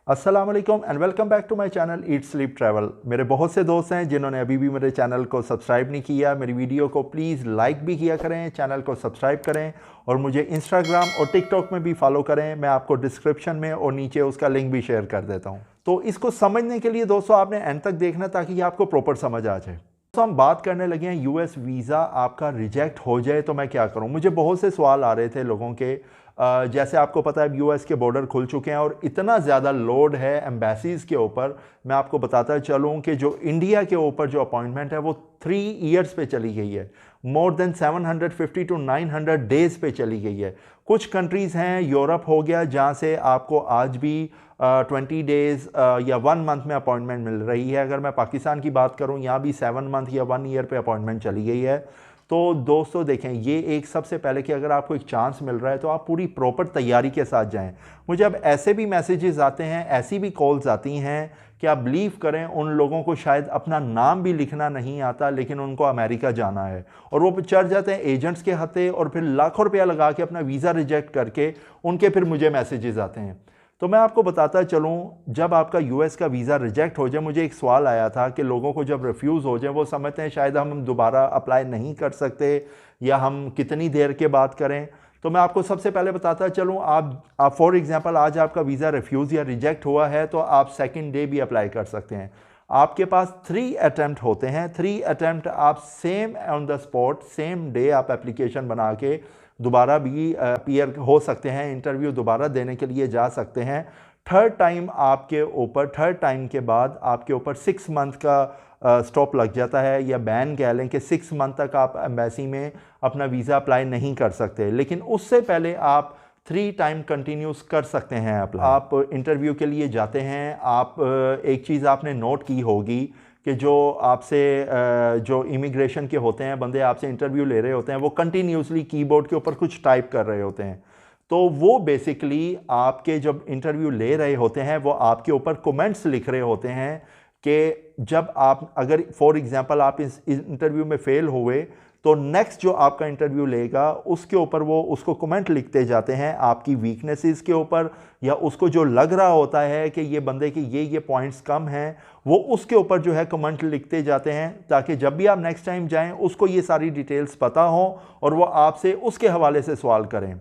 अस्सलाम वालेकुम and welcome back to my channel eat sleep travel. मेरे बहुत से दोस्त हैं जिन्होंने अभी भी मेरे चैनल को सब्सक्राइब नहीं किया। मेरी वीडियो को प्लीज़ लाइक भी किया करें, चैनल को सब्सक्राइब करें और मुझे इंस्टाग्राम और टिकटॉक में भी फॉलो करें। मैं आपको डिस्क्रिप्शन में और नीचे उसका लिंक भी शेयर कर देता हूँ। तो इसको समझने के लिए दोस्तों आपने एंड तक देखना ताकि आपको प्रॉपर समझ आ जाए। तो हम बात करने लगे हैं यूएस वीज़ा आपका रिजेक्ट हो जाए तो मैं क्या करूं। मुझे बहुत से सवाल आ रहे थे लोगों के। जैसे आपको पता है यूएस के बॉर्डर खुल चुके हैं और इतना ज़्यादा लोड है एम्बेसीज़ के ऊपर। मैं आपको बताता चलूं कि जो इंडिया के ऊपर जो अपॉइंटमेंट है वो 3 ईयर्स पे चली गई है। मोर देन 750 टू 900 डेज़ पे चली गई है। कुछ कंट्रीज़ हैं, यूरोप हो गया, जहाँ से आपको आज भी 20 डेज़ या 1 मंथ में अपॉइंटमेंट मिल रही है। अगर मैं पाकिस्तान की बात करूं, यहाँ भी 7 मंथ या 1 ईयर पे अपॉइंटमेंट चली गई है। तो दोस्तों देखें, ये एक सबसे पहले कि अगर आपको एक चांस मिल रहा है तो आप पूरी प्रॉपर तैयारी के साथ जाएं। मुझे अब ऐसे भी मैसेजेस आते हैं, ऐसी भी कॉल्स आती हैं कि आप बिलीव करें उन लोगों को शायद अपना नाम भी लिखना नहीं आता, लेकिन उनको अमेरिका जाना है और वो चढ़ जाते हैं एजेंट्स के हाथे और फिर लाखों रुपया लगा के अपना वीज़ा रिजेक्ट करके उनके फिर मुझे मैसेजेस आते हैं। तो मैं आपको बताता चलूं, जब आपका यूएस का वीज़ा रिजेक्ट हो जाए, मुझे एक सवाल आया था कि लोगों को जब रिफ्यूज़ हो जाए वो समझते हैं शायद हम दोबारा अप्लाई नहीं कर सकते या हम कितनी देर के बाद करें। तो मैं आपको सबसे पहले बताता चलूं, आप फॉर एग्जांपल आज आपका वीज़ा रिफ्यूज़ या रिजेक्ट हुआ है तो आप सेकंड डे भी अप्लाई कर सकते हैं। आपके पास 3 अटैम्प्ट होते हैं। 3 अटैम्प्ट आप same on the spot same day आप एप्लीकेशन बना के दोबारा भी अपीयर हो सकते हैं, इंटरव्यू दोबारा देने के लिए जा सकते हैं। थर्ड टाइम आपके ऊपर, थर्ड टाइम के बाद आपके ऊपर 6 मंथ का स्टॉप लग जाता है, या बैन कह लें कि 6 मंथ तक आप एम्बेसी में अपना वीज़ा अप्लाई नहीं कर सकते। लेकिन उससे पहले आप 3 टाइम कंटिन्यूस कर सकते हैं अप्लाई। आप इंटरव्यू के लिए जाते हैं, आप एक चीज़ आपने नोट की होगी कि जो आपसे जो इमिग्रेशन के होते हैं बंदे, आपसे इंटरव्यू ले रहे होते हैं, वो कंटिन्यूसली कीबोर्ड के ऊपर कुछ टाइप कर रहे होते हैं। तो वो बेसिकली आपके जब इंटरव्यू ले रहे होते हैं वो आपके ऊपर कमेंट्स लिख रहे होते हैं कि जब आप, अगर फॉर एग्जांपल आप इस इंटरव्यू में फेल हुए तो नेक्स्ट जो आपका इंटरव्यू लेगा उसके ऊपर वो उसको कमेंट लिखते जाते हैं आपकी वीकनेसेस के ऊपर, या उसको जो लग रहा होता है कि ये बंदे के ये पॉइंट्स कम हैं, वो उसके ऊपर जो है कमेंट लिखते जाते हैं ताकि जब भी आप नेक्स्ट टाइम जाएं उसको ये सारी डिटेल्स पता हो और वो आपसे उसके हवाले से सवाल करें।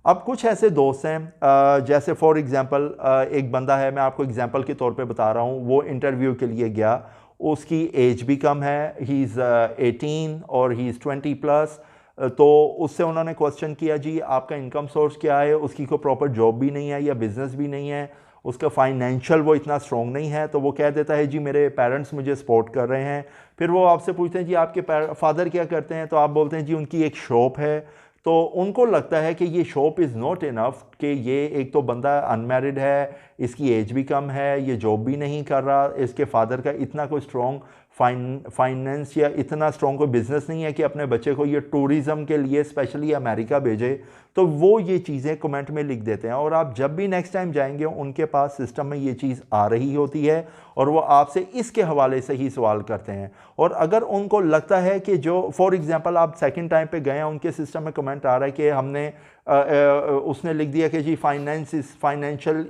अब कुछ ऐसे दोस्त हैं, जैसे फॉर एग्जांपल एक बंदा है, मैं आपको एग्जांपल के तौर पे बता रहा हूँ, वो इंटरव्यू के लिए गया, उसकी एज भी कम है, ही इज़ 18 और ही इज़ 20 प्लस। तो उससे उन्होंने क्वेश्चन किया, जी आपका इनकम सोर्स क्या है। उसकी कोई प्रॉपर जॉब भी नहीं है या बिजनेस भी नहीं है, उसका फाइनेंशियल वो इतना स्ट्रॉन्ग नहीं है। तो वो कह देता है जी मेरे पेरेंट्स मुझे सपोर्ट कर रहे हैं। फिर वो आपसे पूछते हैं जी आपके फादर क्या करते हैं, तो आप बोलते हैं जी उनकी एक शॉप है। तो उनको लगता है कि ये शॉप इज़ नॉट इनफ, कि ये एक तो बंदा अनमैरिड है, इसकी एज भी कम है, ये जॉब भी नहीं कर रहा, इसके फादर का इतना कोई स्ट्रॉन्ग फाइनेंस या इतना स्ट्रॉन्ग कोई बिजनेस नहीं है कि अपने बच्चे को ये टूरिज़म के लिए स्पेशली अमेरिका भेजे। तो वो ये चीज़ें कमेंट में लिख देते हैं और आप जब भी नेक्स्ट टाइम जाएंगे उनके पास सिस्टम में ये चीज़ आ रही होती है और वो आपसे इसके हवाले से ही सवाल करते हैं। और अगर उनको लगता है कि जो फॉर एग्जांपल आप सेकंड टाइम पे गए हैं, उनके सिस्टम में कमेंट आ रहा है कि हमने उसने लिख दिया कि जी financial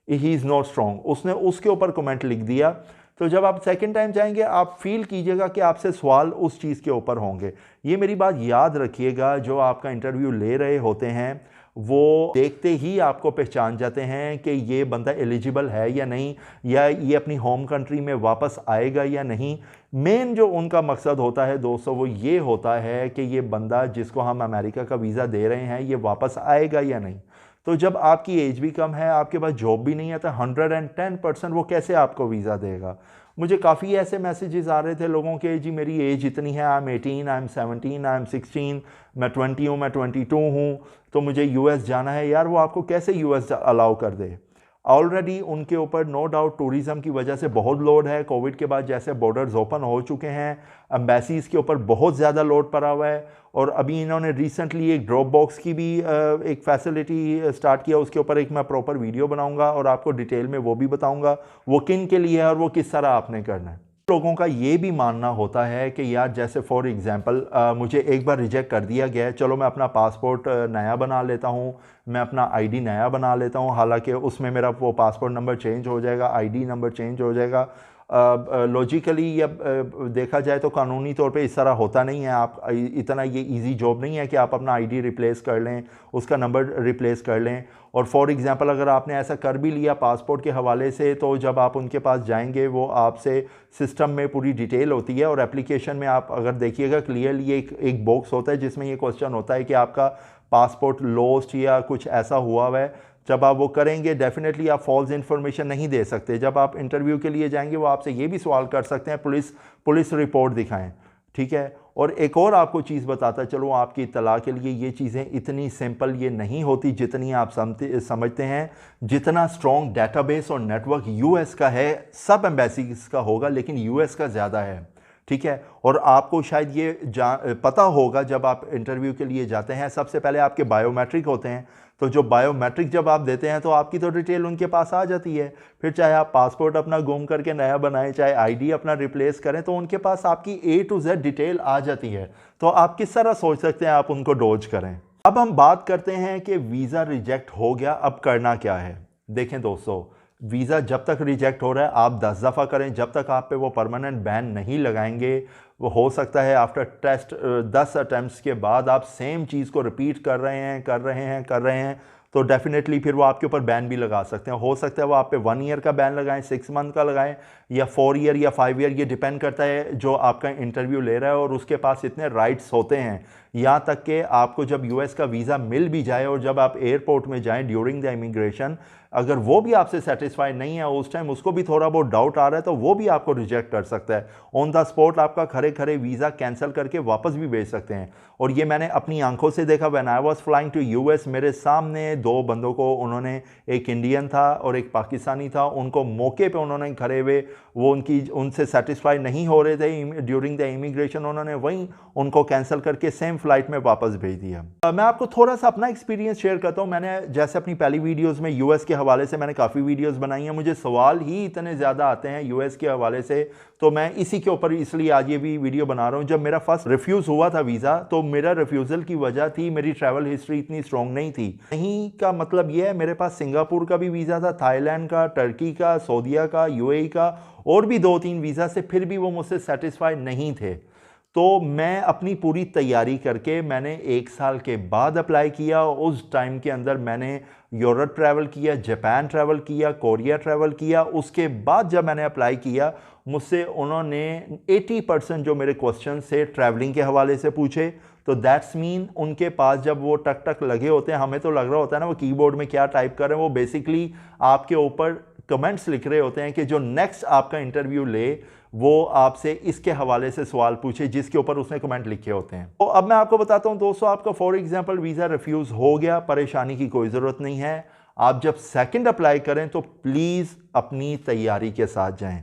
he is not strong, उसने उसके ऊपर कमेंट लिख दिया। तो जब आप सेकंड टाइम जाएंगे आप फील कीजिएगा कि आपसे सवाल उस चीज़ के ऊपर होंगे। ये मेरी बात याद रखिएगा, जो आपका इंटरव्यू ले रहे होते हैं वो देखते ही आपको पहचान जाते हैं कि ये बंदा एलिजिबल है या नहीं, या ये अपनी होम कंट्री में वापस आएगा या नहीं। मेन जो उनका मकसद होता है दोस्तों वो ये होता है कि ये बंदा जिसको हम अमेरिका का वीज़ा दे रहे हैं ये वापस आएगा या नहीं। तो जब आपकी एज भी कम है, आपके पास जॉब भी नहीं है, तो 110% वो कैसे आपको वीज़ा देगा। मुझे काफ़ी ऐसे मैसेजेस आ रहे थे लोगों के, जी मेरी एज इतनी है, I am 18, I am 17, I am 16, मैं 20 हूँ, मैं 22 हूँ, तो मुझे यूएस जाना है। यार वो आपको कैसे यूएस अलाउ कर दे। ऑलरेडी उनके ऊपर नो डाउट टूरिज़म की वजह से बहुत लोड है। कोविड के बाद जैसे बॉर्डर्स ओपन हो चुके हैं, एम्बेसीज़ के ऊपर बहुत ज़्यादा लोड पड़ा हुआ है। और अभी इन्होंने रिसेंटली एक ड्रॉप बॉक्स की भी एक फैसिलिटी स्टार्ट किया, उसके ऊपर एक मैं प्रॉपर वीडियो बनाऊंगा और आपको डिटेल में वो भी बताऊंगा वो किन के लिए है और वो किस तरह आपने करना है। लोगों का ये भी मानना होता है कि यार जैसे फॉर एग्ज़ाम्पल मुझे एक बार रिजेक्ट कर दिया गया है, चलो मैं अपना पासपोर्ट नया बना लेता हूँ, मैं अपना आईडी नया बना लेता हूँ, हालांकि उसमें मेरा वो पासपोर्ट नंबर चेंज हो जाएगा, आईडी नंबर चेंज हो जाएगा। लॉजिकली या देखा जाए तो कानूनी तौर पे इस तरह होता नहीं है। आप इतना ये इजी जॉब नहीं है कि आप अपना आईडी रिप्लेस कर लें, उसका नंबर रिप्लेस कर लें। और फॉर एग्ज़ाम्पल अगर आपने ऐसा कर भी लिया पासपोर्ट के हवाले से, तो जब आप उनके पास जाएंगे वो आपसे सिस्टम में पूरी डिटेल होती है, और एप्लीकेशन में आप अगर देखिएगा क्लियरली एक बॉक्स होता है जिसमें ये क्वेश्चन होता है कि आपका पासपोर्ट लॉस्ट या कुछ ऐसा हुआ है। जब आप वो करेंगे डेफिनेटली आप फॉल्स इन्फॉर्मेशन नहीं दे सकते। जब आप इंटरव्यू के लिए जाएंगे वो आपसे ये भी सवाल कर सकते हैं पुलिस रिपोर्ट दिखाएं, ठीक है। और एक और आपको चीज़ बताता चलो, आपकी इत्तला के लिए, ये चीज़ें इतनी सिंपल ये नहीं होती जितनी आप समझते हैं। जितना स्ट्रॉन्ग डेटाबेस और नेटवर्क यूएस का है, सब एम्बेसीज का होगा लेकिन यूएस का ज़्यादा है, ठीक है। और आपको शायद ये पता होगा, जब आप इंटरव्यू के लिए जाते हैं सबसे पहले आपके बायोमेट्रिक होते हैं, तो जो बायोमेट्रिक जब आप देते हैं तो आपकी तो डिटेल उनके पास आ जाती है। फिर चाहे आप पासपोर्ट अपना गुम करके नया बनाएं, चाहे आईडी अपना रिप्लेस करें, तो उनके पास आपकी A to Z डिटेल आ जाती है। तो आप किस तरह सोच सकते हैं आप उनको डॉज करें। अब हम बात करते हैं कि वीज़ा रिजेक्ट हो गया, अब करना क्या है। देखें दोस्तों, वीज़ा जब तक रिजेक्ट हो रहा है आप 10 दफ़ा करें, जब तक आप पे वो परमानेंट बैन नहीं लगाएंगे। वो हो सकता है आफ्टर टेस्ट 10 अटैम्प्ट्स के बाद आप सेम चीज़ को रिपीट कर रहे हैं, तो डेफिनेटली फिर वो आपके ऊपर बैन भी लगा सकते हैं। हो सकता है वो आप पे 1 ईयर का बैन लगाएं, 6 मंथ का लगाएं, या 4 ईयर या 5 ईयर, ये डिपेंड करता है जो आपका इंटरव्यू ले रहा है और उसके पास इतने राइट्स होते हैं। यहाँ तक कि आपको जब यूएस का वीज़ा मिल भी जाए और जब आप एयरपोर्ट में जाएं ड्यूरिंग द इमिग्रेशन, अगर वो भी आपसे सेटिस्फाई नहीं है, उस टाइम उसको भी थोड़ा बहुत डाउट आ रहा है, तो वो भी आपको रिजेक्ट कर सकता है। ऑन द स्पॉट आपका खरे खरे वीज़ा कैंसिल करके वापस भी भेज सकते हैं। और ये मैंने अपनी आंखों से देखा। When I was flying to US, मेरे सामने 2 बंदों को उन्होंने, एक इंडियन था और एक पाकिस्तानी था, उनको मौके पे उन्होंने खड़े हुए, वो उनसे सेटिस्फाई नहीं हो रहे थे ड्यूरिंग द इमिग्रेशन, उन्होंने वहीं उनको कैंसिल करके सेम फ्लाइट में वापस भेज दिया। मैं आपको थोड़ा सा अपना एक्सपीरियंस शेयर करता हूँ। मैंने जैसे अपनी पहली वीडियोस में यूएस के हवाले से मैंने काफ़ी वीडियोस बनाई हैं, मुझे सवाल ही इतने ज़्यादा आते हैं यूएस के हवाले से, तो मैं इसी के ऊपर इसलिए आज ये भी वीडियो बना रहा हूँ। जब मेरा फर्स्ट रिफ्यूज़ हुआ था वीज़ा, तो मेरा रिफ्यूज़ल की वजह थी मेरी ट्रैवल हिस्ट्री इतनी स्ट्रॉन्ग नहीं थी। नहीं का मतलब ये है, मेरे पास सिंगापुर का भी वीज़ा था, थाईलैंड का, टर्की का, सऊदीया का, यूएई का, और भी 2-3 वीज़ा से, फिर भी वो मुझसे सेटिस्फाई नहीं थे। तो मैं अपनी पूरी तैयारी करके मैंने 1 साल के बाद अप्लाई किया। उस टाइम के अंदर मैंने यूरोप ट्रैवल किया, जापान ट्रैवल किया, कोरिया ट्रैवल किया। उसके बाद जब मैंने अप्लाई किया, मुझसे उन्होंने 80% जो मेरे क्वेश्चन थे ट्रैवलिंग के हवाले से पूछे। तो दैट्स मीन उनके पास जब वो टक टक लगे होते हैं, हमें तो लग रहा होता है ना वो कीबोर्ड में क्या टाइप कर रहे हैं, वो बेसिकली आपके ऊपर कमेंट्स लिख रहे होते हैं कि जो नेक्स्ट आपका इंटरव्यू ले वो आपसे इसके हवाले से सवाल पूछे जिसके ऊपर उसने कमेंट लिखे होते हैं। तो अब मैं आपको बताता हूं दोस्तों, आपका फॉर एग्जांपल वीज़ा रिफ्यूज़ हो गया, परेशानी की कोई ज़रूरत नहीं है। आप जब सेकंड अप्लाई करें तो प्लीज़ अपनी तैयारी के साथ जाएं।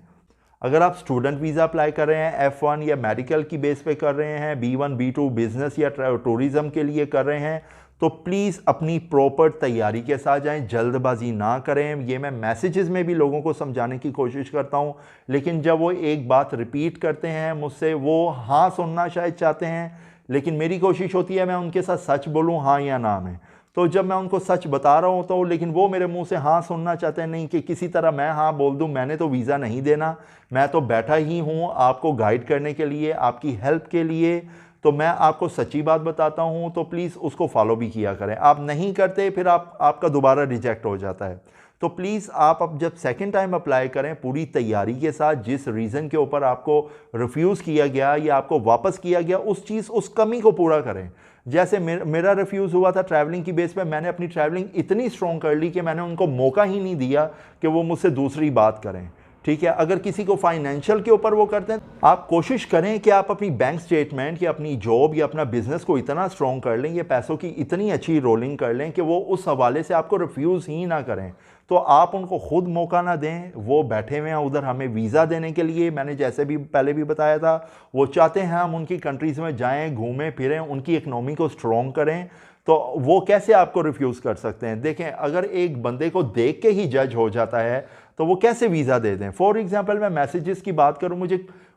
अगर आप स्टूडेंट वीज़ा अप्लाई कर रहे हैं, F1 या मेडिकल की बेस पे कर रहे हैं, B1 B2 बिजनेस या टूरिज़म के लिए कर रहे हैं, तो प्लीज़ अपनी प्रॉपर तैयारी के साथ जाएं, जल्दबाजी ना करें। ये मैं मैसेजेस में भी लोगों को समझाने की कोशिश करता हूं, लेकिन जब वो एक बात रिपीट करते हैं मुझसे, वो हाँ सुनना शायद चाहते हैं, लेकिन मेरी कोशिश होती है मैं उनके साथ सच बोलूं, हाँ या ना में। तो जब मैं उनको सच बता रहा हूँ तो लेकिन वो मेरे मुंह से हाँ सुनना चाहते हैं, नहीं कि किसी तरह मैं हाँ बोल दूँ। मैंने तो वीज़ा नहीं देना, मैं तो बैठा ही हूँ आपको गाइड करने के लिए, आपकी हेल्प के लिए। तो मैं आपको सच्ची बात बताता हूँ, तो प्लीज़ उसको फॉलो भी किया करें। आप नहीं करते फिर आपका दोबारा रिजेक्ट हो जाता है। तो प्लीज़ आप अब जब सेकंड टाइम अप्लाई करें पूरी तैयारी के साथ, जिस रीज़न के ऊपर आपको रिफ्यूज़ किया गया या आपको वापस किया गया, उस कमी को पूरा करें। जैसे मेरा रिफ्यूज़ हुआ था ट्रैवलिंग की बेस पे, मैंने अपनी ट्रैवलिंग इतनी स्ट्रॉन्ग कर ली कि मैंने उनको मौका ही नहीं दिया कि वो मुझसे दूसरी बात करें, ठीक है। अगर किसी को फाइनेंशियल के ऊपर वो करते हैं, आप कोशिश करें कि आप अपनी बैंक स्टेटमेंट या अपनी जॉब या अपना बिजनेस को इतना स्ट्रॉन्ग कर लें, ये पैसों की इतनी अच्छी रोलिंग कर लें कि वो उस हवाले से आपको रिफ्यूज़ ही ना करें। तो आप उनको खुद मौका ना दें, वो बैठे हुए हैं उधर हमें वीज़ा देने के लिए। मैंने जैसे भी पहले भी बताया था, वो चाहते हैं हम उनकी कंट्रीज़ में जाएं, घूमें फिरें, उनकी इकनॉमी को स्ट्रॉन्ग करें। तो वो कैसे आपको रिफ्यूज़ कर सकते हैं। देखें, अगर एक बंदे को देख के ही जज हो जाता है तो वो कैसे वीज़ा दे दें। फॉर एग्जांपल मैं मैसेजेस की बात करूं,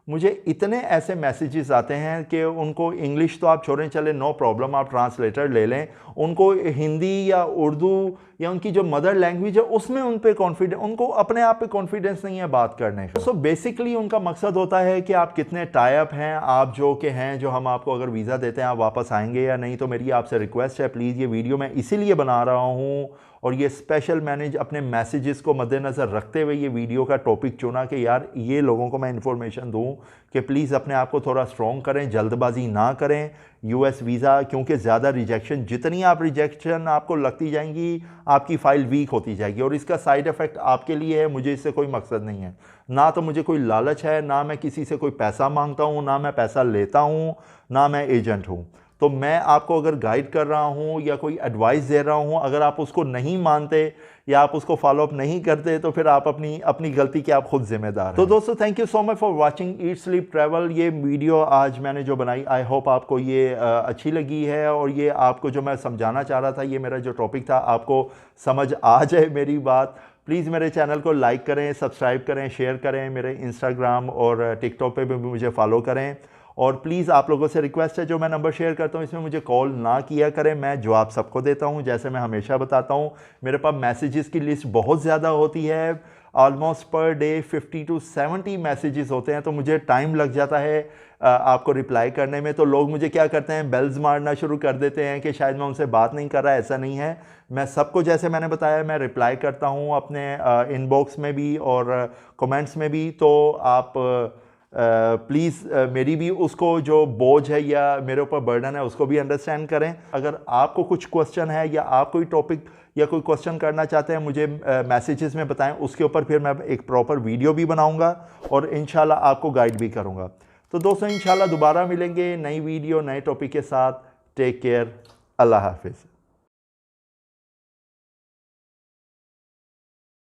मुझे इतने ऐसे मैसेजेस आते हैं कि उनको इंग्लिश तो आप छोड़ें चले, नो प्रॉब्लम, आप ट्रांसलेटर ले लें, उनको हिंदी या उर्दू या उनकी जो मदर लैंग्वेज है उसमें उन पे कॉन्फिडेंस, उनको अपने आप पे कॉन्फिडेंस नहीं है बात करने का। सो बेसिकली उनका मकसद होता है कि आप कितने टाई अप हैं, आप जो कि हैं, जो हम आपको अगर वीज़ा देते हैं आप वापस आएंगे या नहीं। तो मेरी आपसे रिक्वेस्ट है, प्लीज़ ये वीडियो मैं इसीलिए बना रहा हूँ और ये स्पेशल मैंने अपने मैसेजेस को मद्देनज़र रखते हुए ये वीडियो का टॉपिक चुना कि यार ये लोगों को मैं इन्फॉर्मेशन दूं कि प्लीज़ अपने आप को थोड़ा स्ट्रॉन्ग करें, जल्दबाजी ना करें यूएस वीज़ा, क्योंकि ज़्यादा रिजेक्शन, जितनी आप रिजेक्शन आपको लगती जाएंगी आपकी फ़ाइल वीक होती जाएगी और इसका साइड इफ़ेक्ट आपके लिए है। मुझे इससे कोई मकसद नहीं है, ना तो मुझे कोई लालच है, ना मैं किसी से कोई पैसा मांगता हूँ, ना मैं पैसा लेता हूँ, ना मैं एजेंट हूँ। तो मैं आपको अगर गाइड कर रहा हूं या कोई एडवाइस दे रहा हूं, अगर आप उसको नहीं मानते या आप उसको फॉलोअप नहीं करते तो फिर आप अपनी गलती के आप खुद जिम्मेदार हैं। तो दोस्तों, thank you so much for watching eat sleep travel. ये वीडियो आज मैंने जो बनाई, आई होप आपको ये अच्छी लगी है और ये आपको जो मैं समझाना चाह रहा था, ये मेरा जो टॉपिक था, आपको समझ आ जाए मेरी बात। प्लीज़ मेरे चैनल को लाइक करें, सब्सक्राइब करें, शेयर करें, मेरे इंस्टाग्राम और टिकटॉक पे भी मुझे फॉलो करें। और प्लीज़ आप लोगों से रिक्वेस्ट है, जो मैं नंबर शेयर करता हूँ इसमें मुझे कॉल ना किया करें, मैं जवाब सबको देता हूँ, जैसे मैं हमेशा बताता हूँ। मेरे पास मैसेजेस की लिस्ट बहुत ज़्यादा होती है, almost per day 50 to 70 messages होते हैं, तो मुझे टाइम लग जाता है आपको रिप्लाई करने में। तो लोग मुझे क्या करते हैं, बेल्स मारना शुरू कर देते हैं कि शायद मैं उनसे बात नहीं कर रहा। ऐसा नहीं है, मैं सबको जैसे मैंने बताया मैं रिप्लाई करता हूँ अपने इनबॉक्स में भी और कमेंट्स में भी। तो आप प्लीज़ मेरी भी उसको जो बोझ है या मेरे ऊपर बर्डन है उसको भी अंडरस्टैंड करें। अगर आपको कुछ क्वेश्चन है या आप कोई टॉपिक या कोई क्वेश्चन करना चाहते हैं, मुझे मैसेजेस में बताएं, उसके ऊपर फिर मैं एक प्रॉपर वीडियो भी बनाऊंगा और इंशाल्लाह आपको गाइड भी करूंगा। तो दोस्तों, इंशाल्लाह दोबारा मिलेंगे नई वीडियो नए टॉपिक के साथ। टेक केयर, अल्लाह हाफिज़।